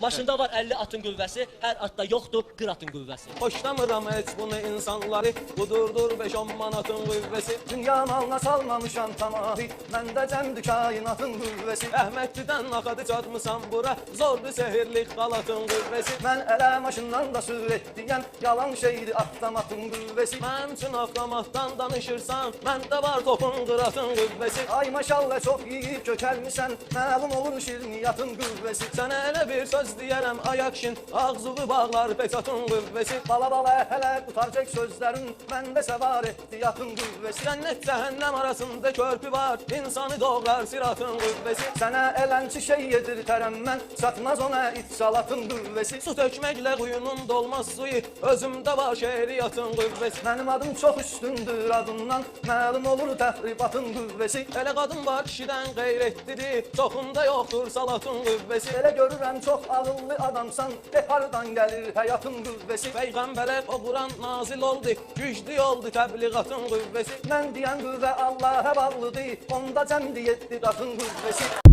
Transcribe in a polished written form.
Maşında var 50 atın qüvvəsi, hər atda yoxdur 40 atın qüvvəsi. Hoşlamıram heç bunu insanları, budurdur 5-10 manatın qüvvəsi. Dünya malına salmamışam tamahı, məndə cəmdir kainatın qüvvəsi. Əhmədlidən naqadı çatmısan bura, zordur sehirli xalatın qüvvəsi. Mən ələ maşından da sür etdiyəm, yalan şeydir avtomatın qüvvəsi. Mənim üçün avtomatdan danışırsan, məndə var topun qıratın qüvvəsi. Ay maşallah çox yiyib kökəlmisən, məlum olur şirniyyatın qüvvəsi. Sənə elə bir söz deyərəm ayakşin, ağzığı bağlar peçatın qüvvəsi. Bala hələ qutarcaq sözlərin, məndə səvar ehtiyatın qüvvəsi. Cənnət cəhənnəm arasında körpü var, insanı doğrar siratın qüvvəsi. Sənə elənçi şey yedirtərəm mən, çatmaz ona itsalatın qüvvəsi. Su tökməklə quyunun dolmaz suyu, özümdə var şeiriyyatın qüvvəsi. Mənim adım çox üstündür adından, məlum olur təxribatın qüvvəsi. Elə qadın var kişidən qeyrətlidir, çoxunda yoxdur salatın qüvvəsi. Elə görürəm çox ağıllı adamsan, hardan gəlir həyatın qüvvəsi. Peyğəmbərə o Quran nazil oldu, güclü oldu təbliğatın qüvvəsi. Mən deyən qüvvə Allah'a bağlıdır, onda cəmdi 7 qatın qüvvəsi.